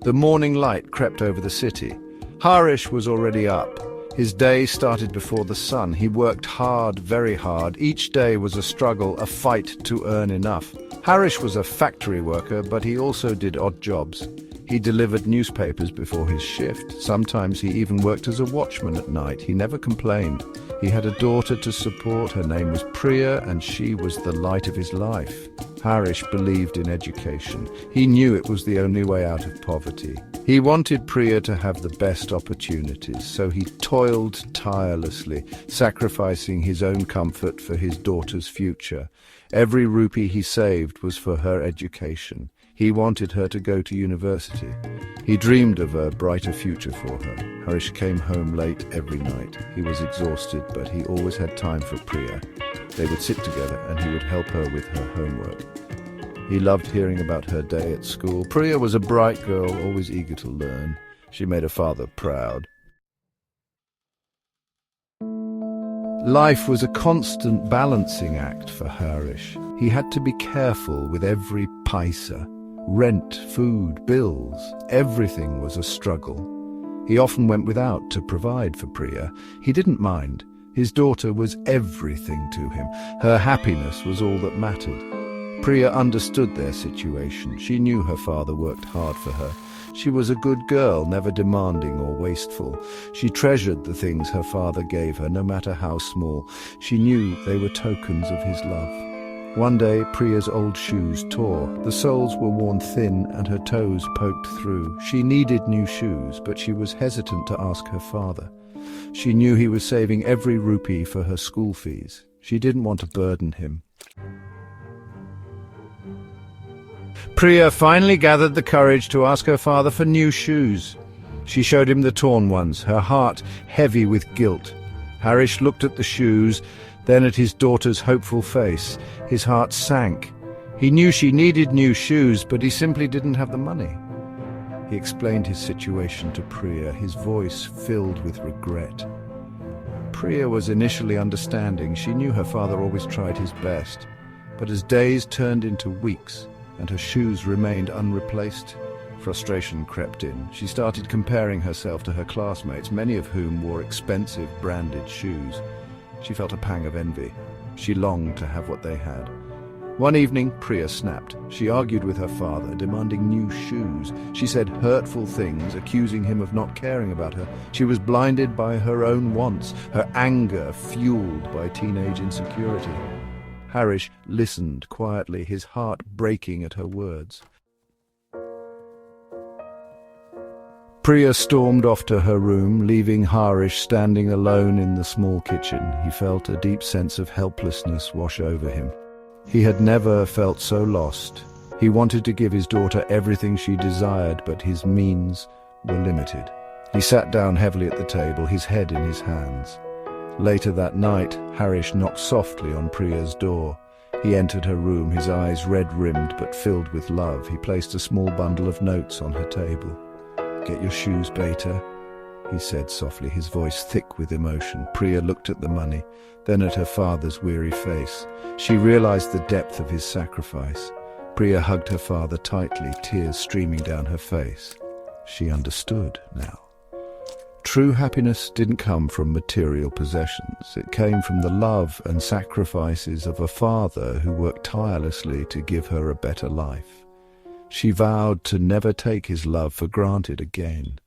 The morning light crept over the city. Harish was already up. His day started before the sun. He worked hard, very hard. Each day was a struggle, a fight to earn enough. Harish was a factory worker, but he also did odd jobs. He delivered newspapers before his shift. Sometimes he even worked as a watchman at night. He never complained. He had a daughter to support. Her name was Priya, and she was the light of his life. Harish believed in education. He knew it was the only way out of poverty. He wanted Priya to have the best opportunities, so he toiled tirelessly, sacrificing his own comfort for his daughter's future. Every rupee he saved was for her education. He wanted her to go to university. He dreamed of a brighter future for her. Harish came home late every night. He was exhausted, but he always had time for Priya. They would sit together and he would help her with her homework. He loved hearing about her day at school. Priya was a bright girl, always eager to learn. She made her father proud. Life was a constant balancing act for Harish. He had to be careful with every paisa. Rent, food, bills, everything was a struggle. He often went without to provide for Priya. He didn't mind. His daughter was everything to him. Her happiness was all that mattered. Priya understood their situation. She knew her father worked hard for her. She was a good girl, never demanding or wasteful. She treasured the things her father gave her, no matter how small. She knew they were tokens of his love. One day, Priya's old shoes tore. The soles were worn thin and her toes poked through. She needed new shoes, but she was hesitant to ask her father. She knew he was saving every rupee for her school fees. She didn't want to burden him. Priya finally gathered the courage to ask her father for new shoes. She showed him the torn ones, her heart heavy with guilt. Harish looked at the shoes, then at his daughter's hopeful face. His heart sank. He knew she needed new shoes, but he simply didn't have the money. He explained his situation to Priya, his voice filled with regret. Priya was initially understanding. She knew her father always tried his best. But as days turned into weeks and her shoes remained unreplaced, frustration crept in. She started comparing herself to her classmates, many of whom wore expensive branded shoes. She felt a pang of envy. She longed to have what they had. One evening, Priya snapped. She argued with her father, demanding new shoes. She said hurtful things, accusing him of not caring about her. She was blinded by her own wants, her anger fueled by teenage insecurity. Harish listened quietly, his heart breaking at her words. Priya stormed off to her room, leaving Harish standing alone in the small kitchen. He felt a deep sense of helplessness wash over him. He had never felt so lost. He wanted to give his daughter everything she desired, but his means were limited. He sat down heavily at the table, his head in his hands. Later that night, Harish knocked softly on Priya's door. He entered her room, his eyes red-rimmed but filled with love. He placed a small bundle of notes on her table. "Get your shoes, beta," he said softly, his voice thick with emotion. Priya looked at the money, then at her father's weary face. She realized the depth of his sacrifice. Priya hugged her father tightly, tears streaming down her face. She understood now. True happiness didn't come from material possessions. It came from the love and sacrifices of a father who worked tirelessly to give her a better life. She vowed to never take his love for granted again.